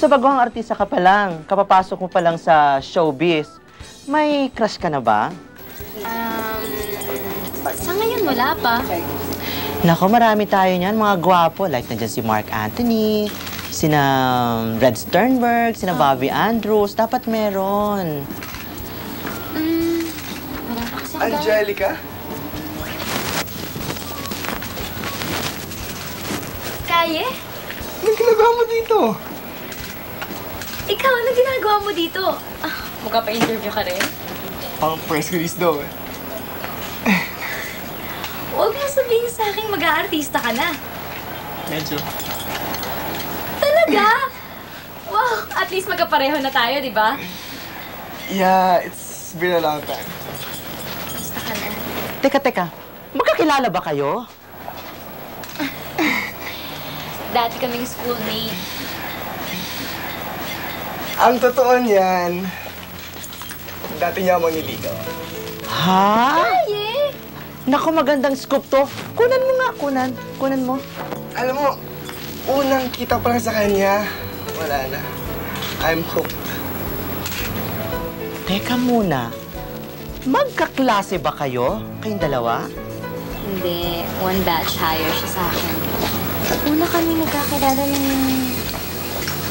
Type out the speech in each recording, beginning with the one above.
So, baguhang artista ka pa lang. Kapapasok mo pa lang sa showbiz. May crush ka na ba? Sa ngayon, wala pa. Nako, marami tayo niyan. Mga gwapo. Like, nandiyan si Mark Anthony, sina Red Sternberg, sina Bobby Andrews. Dapat meron. Wala pa kasi Angelica? Kaye? Anong ginagawa mo dito? Ikaw, ano ginagawa mo dito? Mukha pa interview ka rin? Pang press release daw eh. Huwag mo sabihin sa akin mag-aartista ka na. Medyo. Talaga? Wow, at least magkapareho na tayo, di ba? Yeah, it's been a long time. Basta ka na. Teka. Magkakilala ba kayo? Dati kaming schoolmate. Ang totoo niyan, dati niya ako niligaw. Ha? Kaye! Naku, magandang scoop to. Kunan mo nga, kunan mo. Alam mo, unang kita pa lang sa kanya, wala na. I'm hooked. Teka muna. Magkaklase ba kayo? Kayong dalawa? Hindi, one batch higher siya sa akin. Una kami nagkakilala ng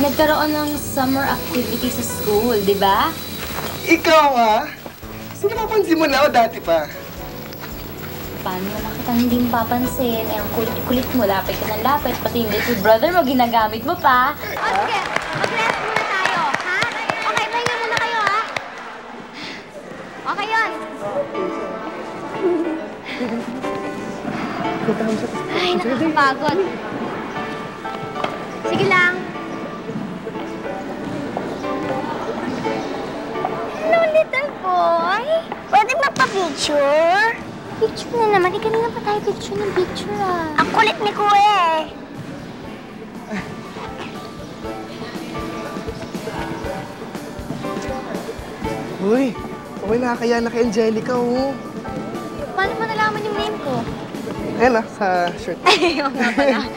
nagkaroon ng summer activity sa school, di ba? Ikaw ah? Sino mapansin mo na ako dati pa? Paano naman kitang hindi mapapansin? Eh, ang kulit-kulit mo, lapit ka ng lapit. Pati yung little brother mo, ginagamit mo pa. O sige, mag-rest muna tayo, ha? Okay, pahinga muna kayo, ha? Okay yun. Ay, nakakapagod. Sige lang. Hello, little boy. Pwede magpa-picture? Picture na naman. Kanina pa tayo picture ng picture, ah. Ang kulit ni Kuya, eh. Uy, okay nakakaya na kay Angelica, oh. Paano mo nalaman yung name ko? Ayan ah, sa shirt. Ayaw nga pala.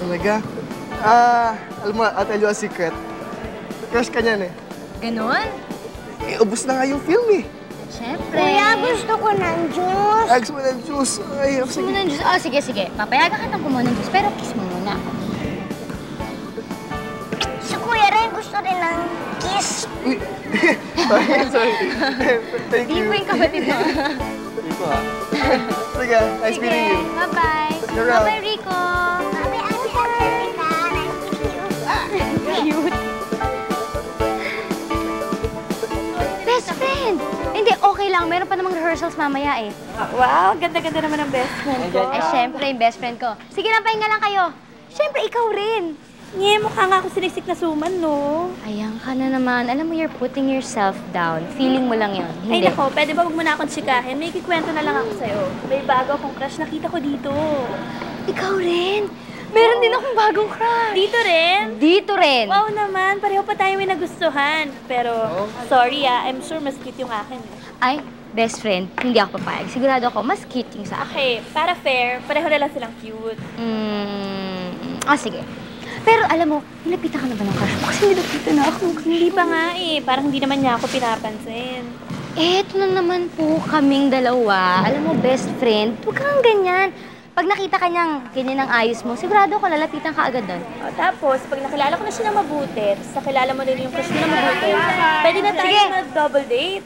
Talaga? Alam mo, I'll tell you a secret. Crush ka niyan eh. Ganon? Eh, ubus na nga yung film eh. Siyempre. Kuya, gusto ko ng juice. Ay, gusto mo ng juice. Ay, Gusto mo ng juice? Oh, sige. Papayagan kitang kumuha ng juice, pero kiss mo muna. Si Kuya rin gusto rin ng kiss. Uy, sorry. Thank Di you. po yung kapatid mo. Rico ah. Sige, nice meeting you. Bye-bye. You're out. Bye-bye, Rico. Bye-bye, Ate Angelica. Nice to meet you. Cute. Best friend! Hindi, okay lang. Meron pa namang rehearsals mamaya eh. Wow, ganda-ganda naman ang best friend ko. Ay, syempre, yung best friend ko. Sige lang, pahinga lang kayo. Syempre, ikaw rin. Nye, mukha nga ako sinisik na suman, no? Ayan ka na naman. Alam mo, you're putting yourself down. Feeling mo lang yun. Ay, Hindi. nako, pwede ba huwag mo na akong tsikahin? May kikwento na lang ako sa'yo. May bago akong crush, nakita ko dito. Ikaw rin. Meron din akong bagong crush. Dito rin? Dito rin. Wow naman, pareho pa tayo may nagustuhan. Pero, sorry I'm sure mas cute yung akin. Ay, best friend, hindi ako papayag. Sigurado ako, mas cute yung sa akin. Okay, para fair, pareho na lang silang cute. Sige. Pero alam mo, nilapitan ka na ba ng crush mo? Kasi nilapitan na ako. Hindi pa nga parang hindi naman niya ako pinapansin. Eto na naman po kaming dalawa. Alam mo, best friend, huwag kang ganyan. Pag nakita ka niyang ganyan ang ayos mo, sigurado ko lalapitan ka agad doon. O, tapos, pag nakilala ko na siya na mabuti, tapos nakilala mo din yung crush mo na mabuti, pwede na tayo Sige. mag-double date.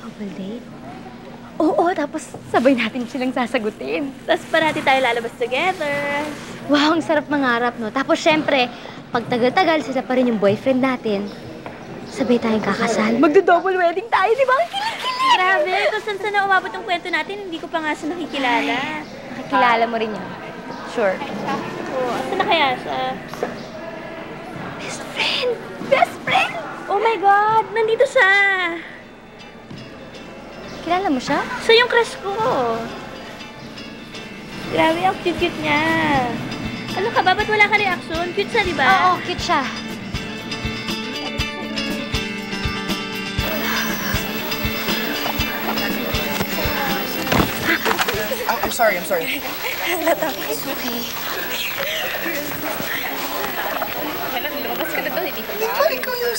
Double date? Oo, tapos sabay natin silang sasagutin. Tapos parati tayo lalabas together. Wow, ang sarap mangarap, no? Tapos syempre, pag tagal-tagal, sila pa rin yung boyfriend natin, sabay tayong kakasal. Magdo-double wedding tayo, di ba? Ang kilig-kilig! Grabe, kung saan na umabot yung kwento natin, hindi ko pa nga siya nakikilala. Nakikilala mo rin yun. Sure. Oo, saan na kaya siya? Best friend! Best friend! Oh my God, nandito siya! Kilala mo siya? Siya yung crush ko. Grabe, ang cute-cute niya. Ano ka ba? Ba't wala ka reaction? Cute siya, di ba? Oo, cute siya. I'm sorry. It's okay.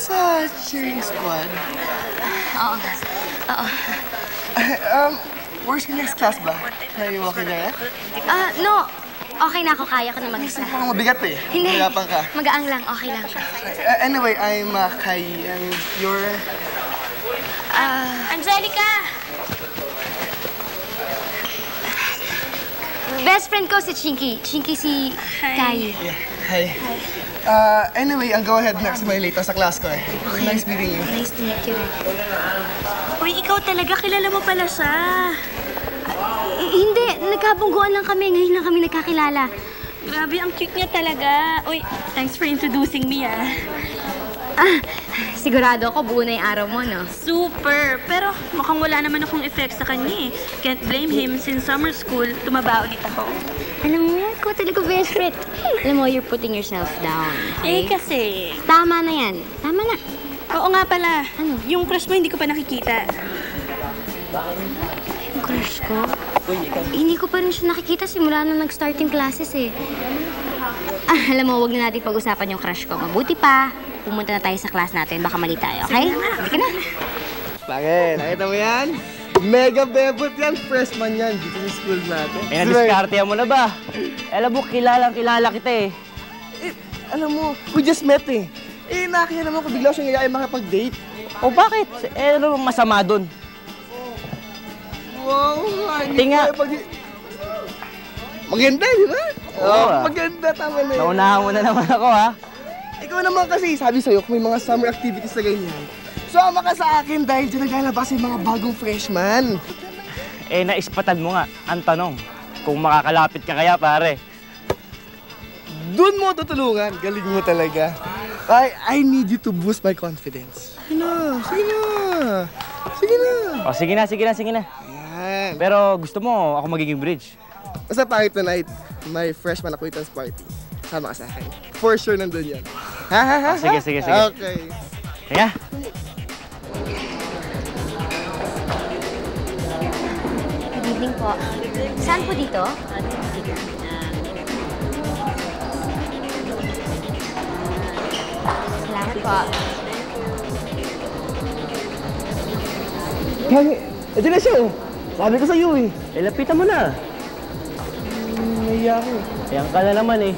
sa cheering squad? Oo. Where's your next class ba? Are you okay there? No. Okay na ako. Kaya ko na mag-isa. Parang mabigat eh. Hindi. Mahirapan ka. Magaang lang. Okay lang. Anyway, I'm Kai and you're... Angelica! Best friend ko si Chinky. Chinky si Kai. Yeah, hi. Anyway, I'll go ahead next to my later sa class ko eh. Nice meeting you. Nice to meet you. Uy, ikaw talaga. Kilala mo pala siya. Hindi. Nagkabungguan lang kami. Ngayon lang kami nagkakilala. Grabe, ang cute niya talaga. Uy, thanks for introducing me, Sigurado ako buo na yung araw mo, no? Super! Pero mukhang wala naman akong effect sa kanya eh. Can't blame him since summer school, tumaba ulit ako. Alam mo, ikaw talaga best friend. Alam mo, you're putting yourself down. Eh Okay? kasi... Tama na yan. Tama na. Oo nga pala. Ano? Yung crush mo hindi ko pa nakikita. Yung crush ko? Hindi ko pa rin siya nakikita simula nung nag-start yung classes eh. Alam mo, wag na natin pag-usapan yung crush ko. Mabuti pa, pumunta na tayo sa class natin. Baka mali tayo, okay? Sige na. Bakit? Nakita mo yan? Mega bebot yan. Freshman yan dito sa school natin. Eh, na-discarte mo na ba? Alam mo, kilala kita eh. Alam mo, we just met eh. Nakakaya naman ko bigla siyang yayain makipag-date. O bakit? Eh, ano bang masama dun? Wow, Tinga. Maganda, di ba? Oo, maganda, tama na yun. Naunahan mo na naman ako, ha? Ikaw naman kasi, sabi sa'yo, kung may mga summer activities na ganyan, sumama ka sa akin dahil dyan naglalabas yung mga bagong freshman. Eh, naispatan mo nga. Ang tanong, kung makakalapit ka kaya, pare. Doon mo tutulungan. Galing mo talaga. I need you to boost my confidence. Sige na, sige na. Sige na. O, sige na. Yan. Pero gusto mo, ako magiging bridge. Basta pangit tonight, my freshman acquaintance party. Sama ka sa akin. For sure nandun yan. Ha? Sige. Okay. Kaya? Good evening po. Saan po dito? Salamat po. Kaya, ito na siya oh. Sabi ko sa'yo eh. Eh, lapitan mo na. Naiya ako. Ayan ka na naman eh.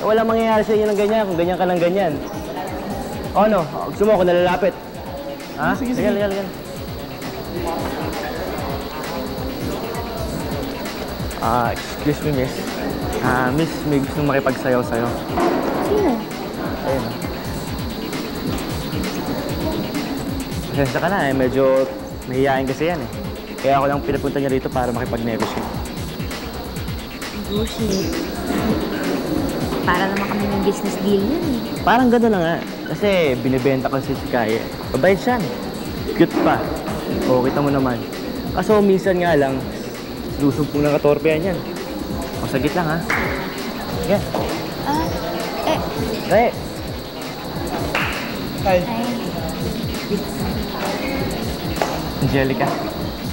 Wala mangyayari sa inyo ng ganyan kung ganyan ka ng ganyan. O ano? Gusto mo ako nalalapit? Ha? Sige. Sige. Excuse me, miss. Miss, may gusto makipagsayaw sa'yo. Sino? Ayun. Pasensya ka na eh. Medyo nahihiyain kasi yan eh. Kaya ako lang pinapunta niya rito para makipag-negotiate. Negotiate. Para naman kami ng business deal yun eh. Parang gano'n na nga. Kasi binibenta ko si Kaya. Babayad siya. Cute pa. O, kita mo naman. Kaso minsan nga lang, lusumpong ng katorpehan yan. O, sagit lang ha. Yan. Kaya. Hi. Angelica.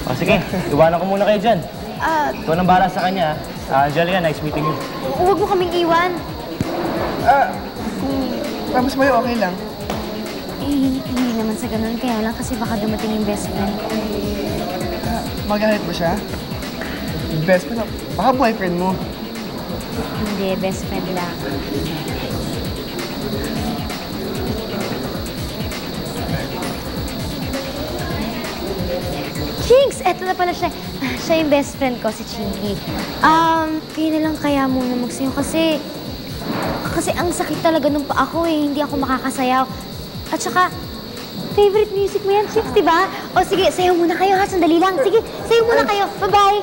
O, sige. Iwanan ko muna kayo dyan. Ikaw nang bahala sa kanya ha. Angelica, nice meeting you. Huwag mo kaming iwan. Tapos ba yun, okay lang? Eh, hindi naman sa ganun. Kaya lang kasi baka dumating yung best friend ko. Magalit ba siya? Best friend? Baka boyfriend mo. Hindi, best friend lang. Chinks! Eto na pala siya. Siya yung best friend ko, si Chinky. Kayo na lang kaya muna magsayaw kasi ang sakit talaga nung paa ko eh. Hindi ako makakasayaw. At saka, favorite music mo yan, Chinks, di ba? O sige, sayaw muna kayo ha. Sandali lang. Sige, sayaw muna kayo. Bye-bye!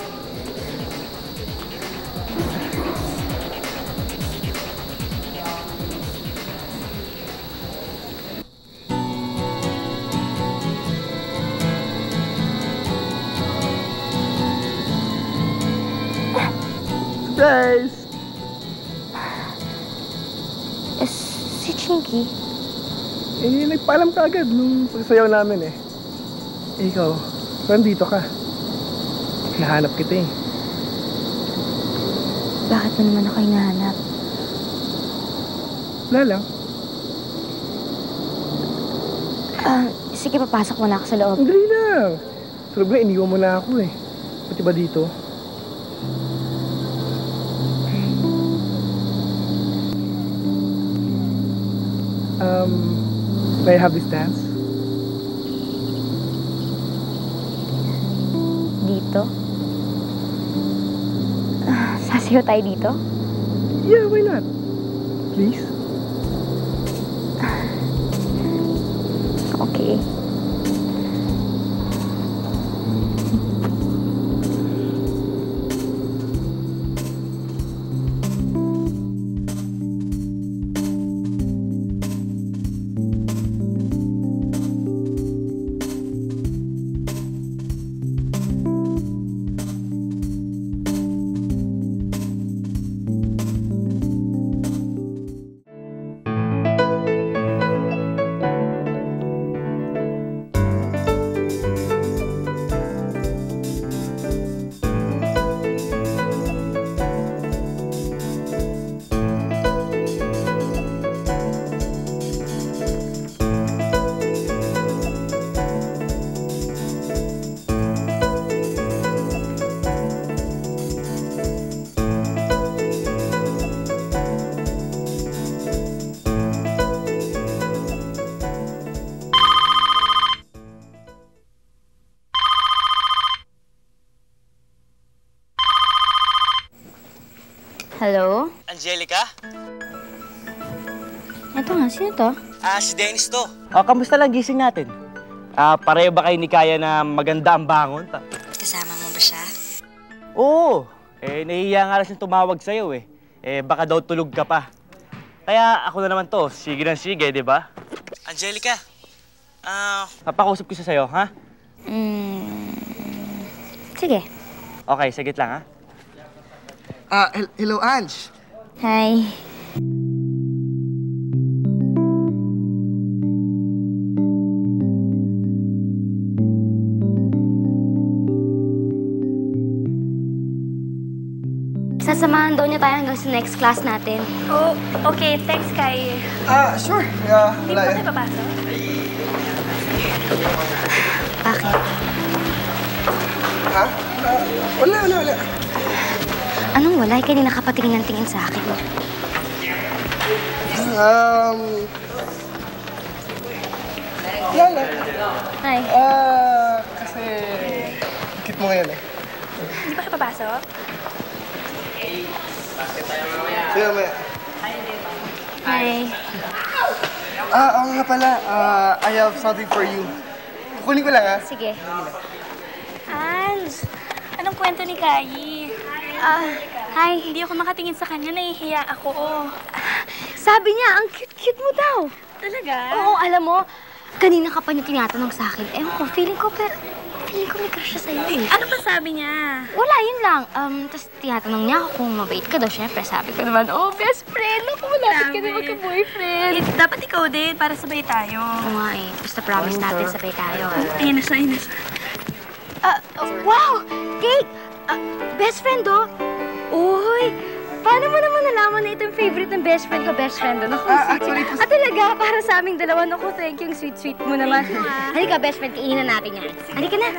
Surprise! Si Chinky? Nagpaalam ka agad nung pagsayaw namin eh. Ikaw, nandito ka. Nahanap kita eh. Bakit mo naman ako hinahanap? Wala lang. Sige, papasok muna ako sa loob. Ang dali lang. Tulog na, iniwan mo na ako eh. Pati ba dito? May I have this dance? Dito? Sasayaw tayo dito? Yeah, why not? Please? Okay. Hello? Angelica? Ito nga, sino to? Si Dennis to. Kamusta lang gising natin? Pareho ba kayo ni Kaya na maganda ang bangon? Kasama mo ba siya? Oo. Nahihiya nga lang siyang tumawag sa'yo eh. Baka daw tulog ka pa. Kaya ako na naman to. Sige ng sige, di ba? Angelica, papakusap ko siya sa'yo, ha? Sige. Okay, sagit lang, ha? Hello, Ange. Hi. Sasamahan daw niya tayo hanggang sa next class natin. Oh, okay. Thanks, Kai. Sure. Hindi Wala ba yan. kayo papasok? Bakit? Ha? Wala. Anong wala? Kanina ka patingin ng tingin sa akin. Wala. Hi. Kasi... Cute mo ngayon eh. Hindi ba kayo papasok? Sige, maya. Hi. Oo nga pala. I have something for you. Kukunin ko lang, ha? Sige. Ange, anong kwento ni Kai? Hi. Hindi ako makatingin sa kanya, nahihiya ako. Sabi niya, ang cute-cute mo daw. Talaga? Oo, alam mo, kanina ka pa niya tinatanong sa akin. Ewan ko, feeling ko may crush siya sa'yo eh. Ano pa sabi niya? Wala, yun lang. Tapos tinatanong niya ako kung mabait ka daw. Siyempre, sabi ko naman, oh, best friend. Ako, malapit ka na Grabe. magka-boyfriend. Dapat ikaw din, para sabay tayo. Oo nga eh. Basta promise natin, sabay tayo. Ayun na siya, ayun na siya. Wow! Cake! Best friend, oh! Uy! Paano mo naman nalaman na ito yung favorite ng best friend ko? Best friend, naku, actually, sweet. Talaga, para sa aming dalawa, naku, thank you, sweet mo naman. Halika, best friend, kainin na natin yan. Halika na.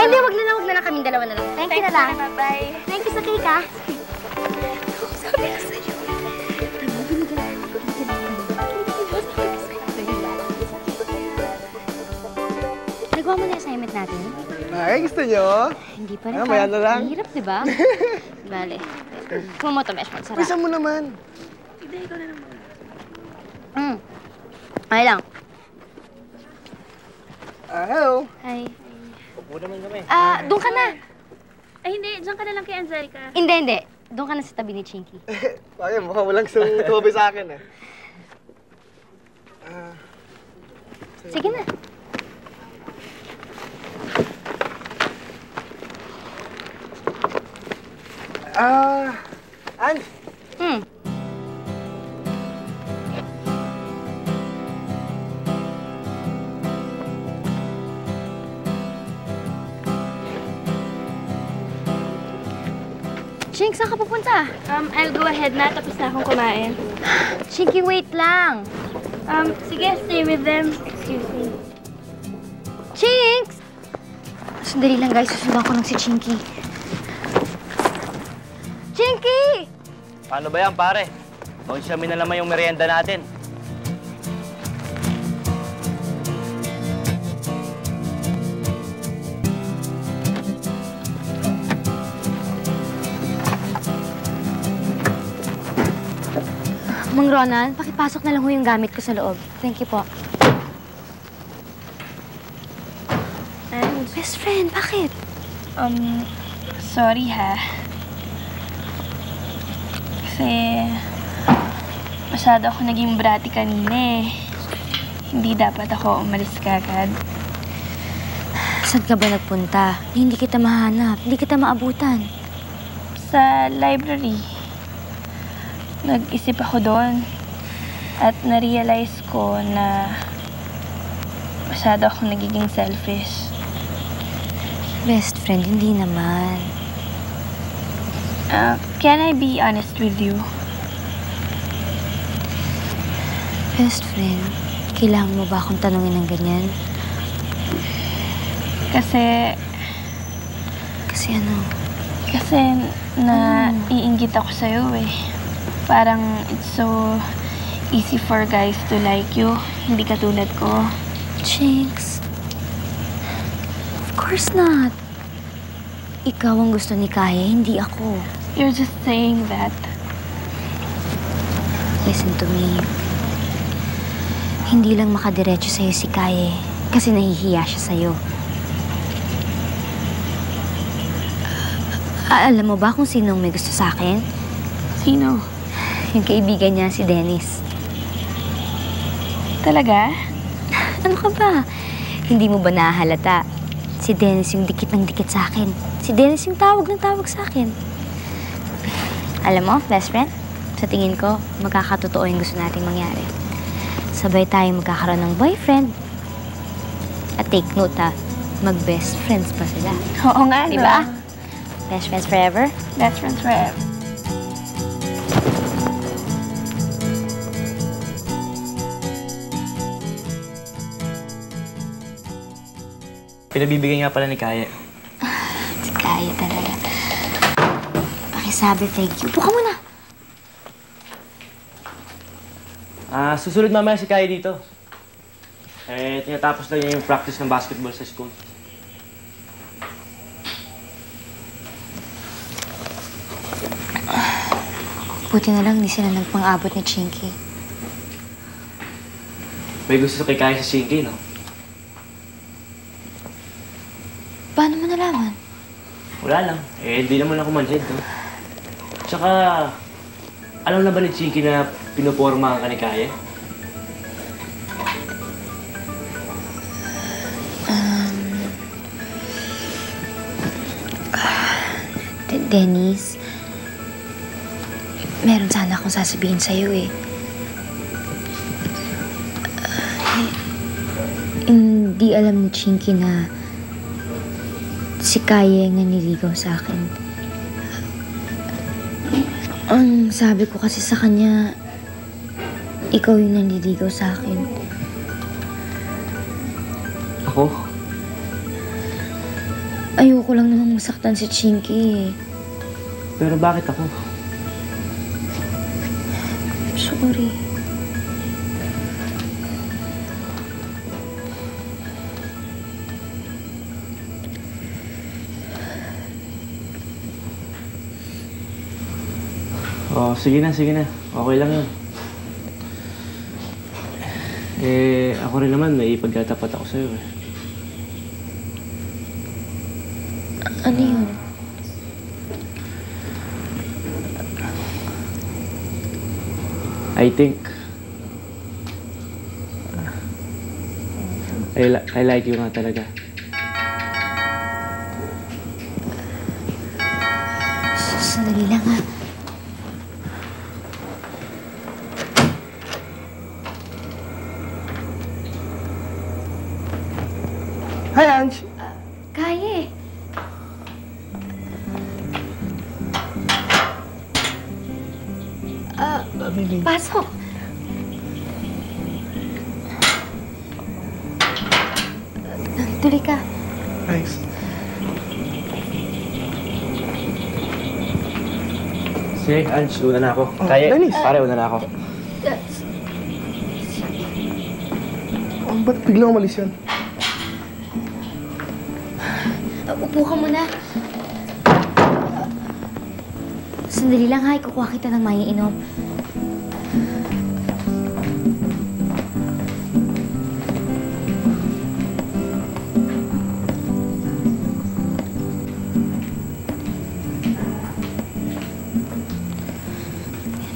Ay, hindi, wag na lang kaming dalawa na lang. Thank you na lang. Bye-bye. Thank you sa cake, ah. Sabi ko sa'yo. Nagawa mo na yung assignment natin? Ay, gusto nyo? Hindi pa rin. Maya na lang. Ang hirap, di ba? Bale. Kuha mo ito, Mesh. Magsarap. Pisa mo naman. Ay lang. Hello. Hi. Upo naman kami. Doon ka na. Ay, hindi. Diyan ka na lang kay Angelica. Hindi. Doon ka na sa tabi ni Chinky. Ay, mukhang walang tubi sa akin eh. Sige na. Ange. Chink, saan ka pupunta? I'll go ahead na. Tapos na akong kumain. Chinky, wait lang. Sige, stay with them. Excuse me. Chinks! Sandali lang guys, susundan ko lang si Chinky. Chinky! Paano ba yan, pare? Konsyami na naman yung merienda natin. Mang Ronan, pakipasok na lang ho yung gamit ko sa loob. Thank you po. Best friend, bakit? Sorry ha. Kasi masyado ako naging bratty kanina eh. Hindi dapat ako umalis kagad. Saan ka ba nagpunta? Hindi kita mahanap, hindi kita maabutan. Sa library, nag-isip ako doon at na-realize ko na masyado ako nagiging selfish. Best friend, hindi naman. Can I be honest with you? Best friend, kailangan mo ba akong tanungin ng ganyan? Kasi ano? Kasi naiinggit ako sa'yo eh. Parang it's so easy for guys to like you. Hindi katulad ko. Chinks. Of course not. Ikaw ang gusto ni Kaya, hindi ako. You're just saying that. Listen to me. Hindi lang makadiretso sa'yo si Kaya kasi nahihiya siya sa'yo. Alam mo ba kung sinong may gusto sa akin? Sino? Yung kaibigan niya, si Dennis. Talaga? Ano ka ba? Hindi mo ba nahalata? Si Dennis yung dikit ng dikit sa akin. Si Dennis yung tawag ng tawag sa akin. Alam mo, best friend, sa tingin ko, magkakatotoo yung gusto nating mangyari. Sabay tayo magkakaroon ng boyfriend. At take note ha, mag-best friends pa sila. Oo nga, Diba? Best friends forever? Best friends forever. Pinabibigay nga pala ni Kaya. Si Kaya talaga. Pakisabi, thank you. Upo ka muna. Susunod mamaya si Kaya dito. Tinatapos lang niya yung practice ng basketball sa school. Buti na lang hindi sila nagpang-abot ni Chinky. May gusto kay Kaya sa Shinky, no? Paano mo nalaman? Wala lang. Hindi naman ako manhid, no? Tsaka, alam na ba ni Shinky na pinupormahan ka ni Kaya? Dennis, meron sana akong sasabihin sa'yo eh. Hindi alam ni Chinky na si Kaya yung naniligaw sa akin. Ang sabi ko kasi sa kanya, ikaw yung nanliligaw sa akin. Ako? Ayoko lang namang masaktan si Chinky eh. Pero bakit ako? Sorry. Oh, sige na, sige na. Okay lang yun. Ako rin naman, may ipagkatapat ako sa'yo eh. Ano yun? I think... I like you nga talaga. Sandali lang ha. Hi, Ange! Kaya eh. Baby. Pasok. tuloy ka. Thanks. Sige, Ange, una na ako. Oh, Kaya, Dennis. pare, una na ako. Ba't biglang umalis yun? Upo ka muna. Sandali lang ha, kukuha kita ng maiinom.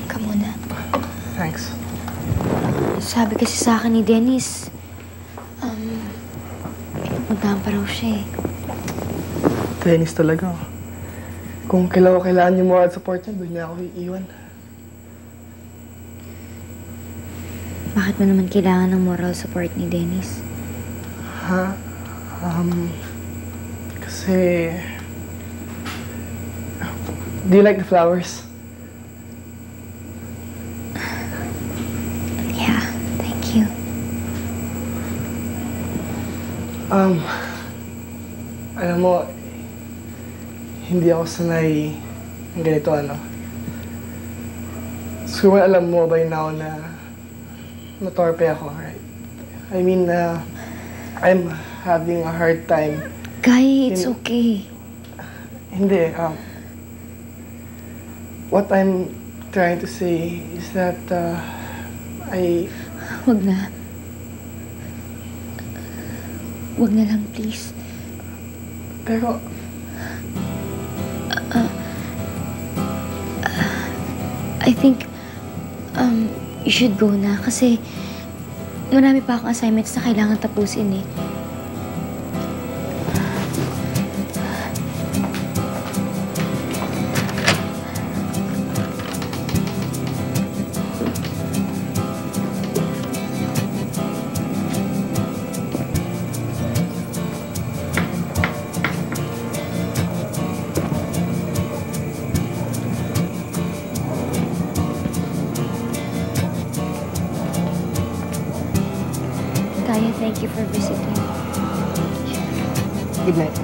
Ka muna. Thanks. Sabi kasi sa akin ni Dennis, puntahan pa raw siya eh. Dennis talaga. Kung kailangan niyo moral support niya, doon niya ako iiwan. Bakit mo naman kailangan ng moral support ni Dennis? Ha? Kasi... Do you like the flowers? Yeah, thank you. Alam mo, hindi ako sanay ng ganito, ano. Siguro alam mo by now na natorpe ako, right? I mean, I'm having a hard time. Guy, it's okay. Hindi, what I'm trying to say is that, Wag na. Wag na lang, please. Pero, I think, you should go na kasi marami pa akong assignments na kailangan tapusin eh. Kaya, thank you for visiting. good night.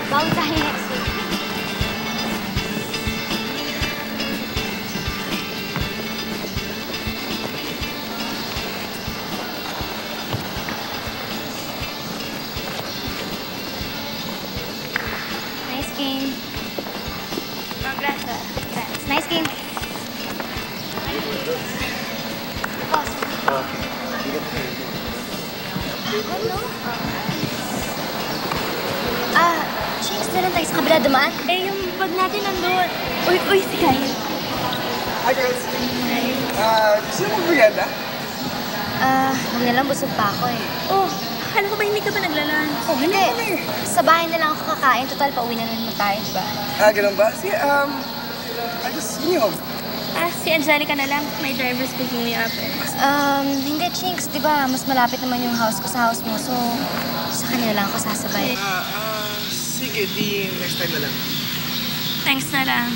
Bawi tayo next week. Nice game. Congrats, Thanks. Nice game. Boss. Chicks, na lang tayo sa kabila dumaan. Eh, yung bag natin nandun. Uy, si Kyle. Hi, girls. Gusto mo mag-merienda? Huwag na lang, busog pa ako eh. Oh, akala ko ba hindi ka ba naglalan? Oh, Hindi, sa bahay na lang ako kakain. Total, pauwi na naman tayo, diba? Ganun ba? Sige, I just bring you home. Si Angelica na lang. My driver's picking me up eh. Hindi, Chinks. Di ba, mas malapit naman yung house ko sa house mo. So, sa kanila lang ako sasabay. Sige, di next time na lang. Thanks na lang.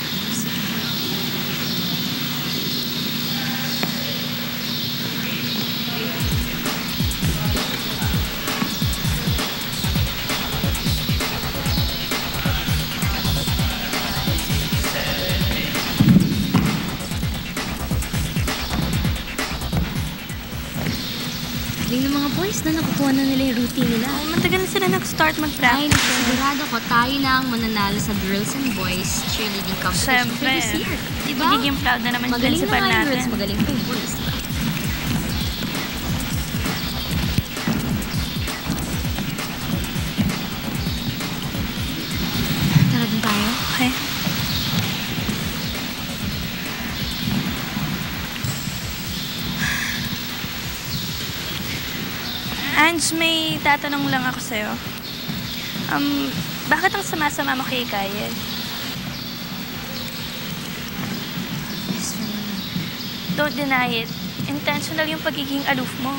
Galing ng mga boys na nakukuha na nila yung routine nila. Ay, matagal na sila nag-start Ay, mag-practice. sigurado ko tayo na ang mananalo sa girls and boys cheerleading competition for Siyempre. this year. Diba? Magiging proud na naman yung Magaling na principal nga yung girls, natin. magaling pa yung boys. Diba? Tara dun tayo. Okay. Ange, may tatanong lang ako sa'yo. Bakit ang sama-sama mo kay Kyle? Best friend naman. Don't deny it. Intentional yung pagiging aloof mo.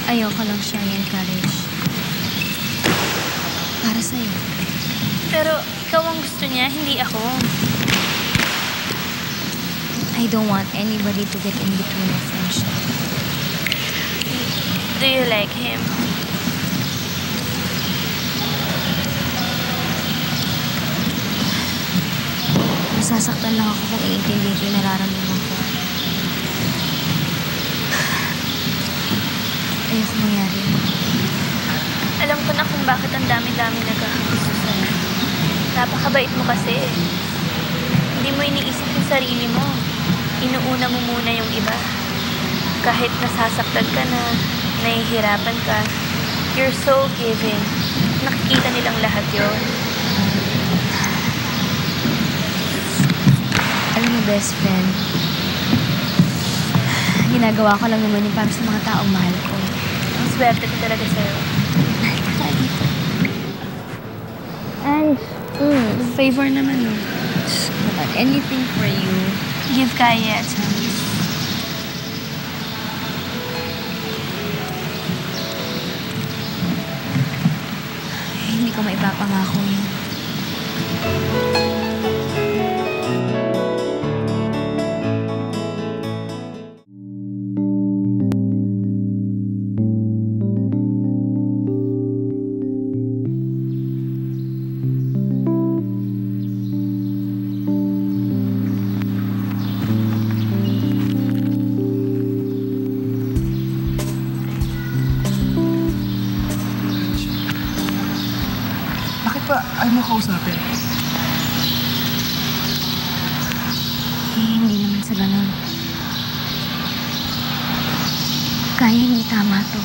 Ayoko lang siya i-encourage. Para sa'yo. Pero ikaw ang gusto niya, hindi ako. I don't want anybody to get in between our friendship. Do you like him? Masasaktan lang ako kung iintindihin ko yung nararamdaman ko. Ayoko mangyari yun. Alam ko na kung bakit ang dami-dami nagkakagusto sa'yo. Napakabait mo kasi. Hindi mo iniisip yung sarili mo. Inuuna mo muna yung iba. Kahit nasasaktan ka na, nahihirapan ka, you're so giving. Nakikita nilang lahat yon. Alam mo, best friend, ginagawa ko lang naman yun para sa mga taong mahal ko. Ang swerte ko talaga sa'yo. And, Favor naman, no? anything for you. Give Kaya a chance. Hindi ko maipapangako yun. Bakit ba ayaw mo kausapin? Hindi naman sa ganun. Kaya hindi tama to.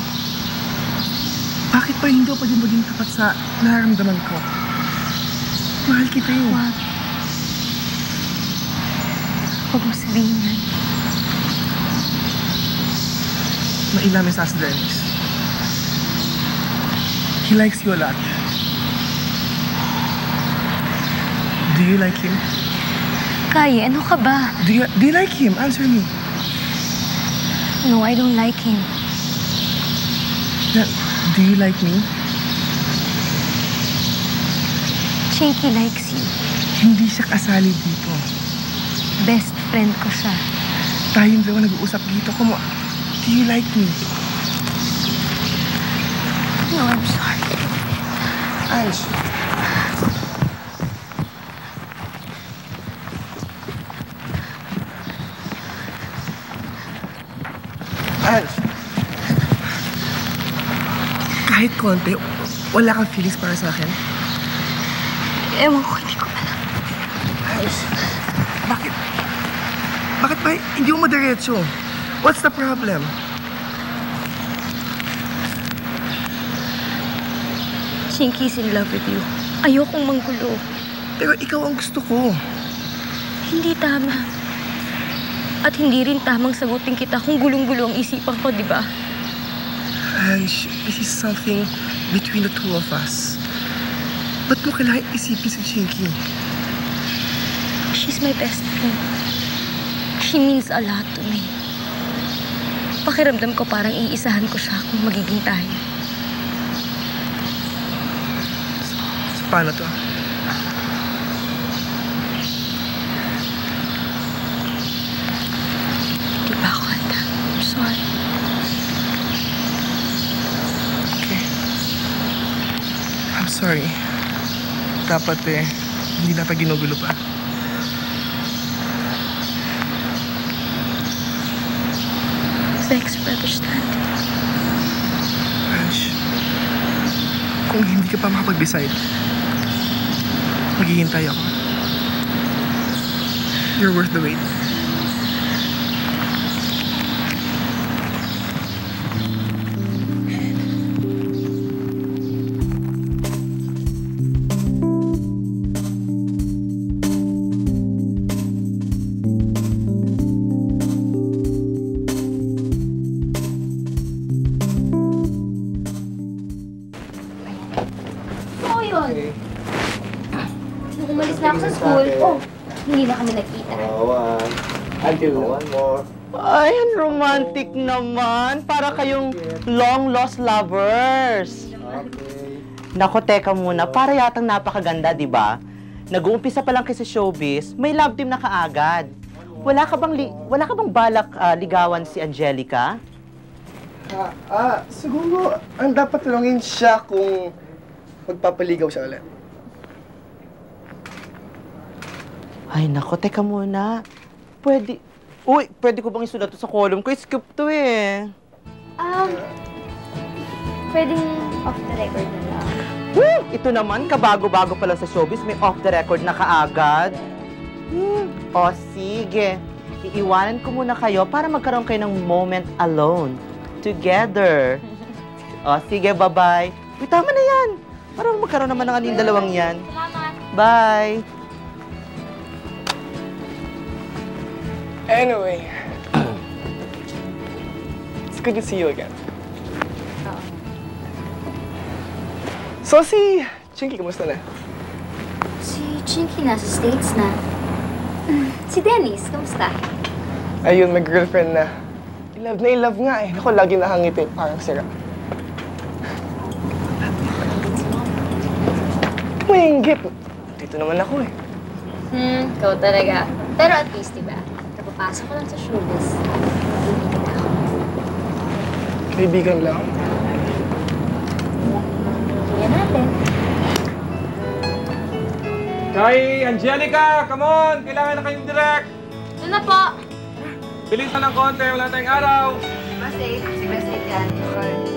Bakit ba hindi ako pwedeng maging tapat sa nararamdaman ko? Mahal kita eh. Wag. Huwag mo sabihin yan. Maila may sa Dennis. He likes you a lot. Do you like him? Kaya, ano ka ba? Do you like him? Answer me. No, I don't like him. Then, do you like me? Chinky likes you. Hindi siya kasali dito. Best friend ko siya. Tayong dalawa nag-uusap dito. Do you like me? No, I'm sorry. Ange. Ange. Kahit konti, wala kang feelings para sa akin? Ewan ko, hindi ko alam. Ange, bakit ba hindi mo madiretso? What's the problem? Chinky's in love with you. Ayokong manggulo. Pero ikaw ang gusto ko. Hindi tama. At hindi rin tamang sagutin kita kung gulong-gulo ang isipan ko, di ba? Ange, this is something between the two of us. Ba't mo kailangan isipin si Chinky? She's my best friend. She means a lot to me. Pakiramdam ko parang iisahan ko siya kung magiging tayo. Paano to? Di ba ako handa? I'm sorry. Okay. I'm sorry. Dapat hindi na pa ginugulo pa. Thanks for understanding. Ange, kung hindi ka pa makapag-decide, maghihintay ako. You're worth the wait. Oo yun. Nung umalis na ako sa school, hindi na kami nagkita. One more. Ay, ang romantic naman. Para kayong long-lost lovers. Nako, teka muna. Para yatang napakaganda, di ba? Nag-uumpisa pa lang kasi showbiz, may love team na kaagad. Wala ka bang balak ligawan si Angelica? Siguro, ang dapat tulungin siya kung magpapaligaw siya ulit. Ay, nako, teka muna. Pwede ko bang isulat to sa column ko? Scoop to eh. Pwedeng off the record na lang. Woo! Ito naman, kabago-bago pa lang sa showbiz, may off the record na kaagad. O sige, iiwanan ko muna kayo para magkaroon kayo ng moment alone. Together. O sige, bye-bye. Uy, tama na yan. Para magkaroon naman ng aning dalawang yan. Salamat. Bye! Anyway, it's good to see you again. So si Chinky, kumusta na? Si Chinky nasa States na. Si Dennis, kamusta? Ayun, may girlfriend na. I love nga eh. Ako, lagi nakangiti. Parang sira. May inggit. Dito naman ako eh. Ikaw talaga. Pero at least, diba? Napapasok ko lang sa showbiz. Kaibigan na ako. Kaibigan lang. Kaya natin. Kay Angelica, come on! Kailangan na kayong direct! Doon na po! Bilisan ng konti, wala tayong araw! Sige, yan. Okay.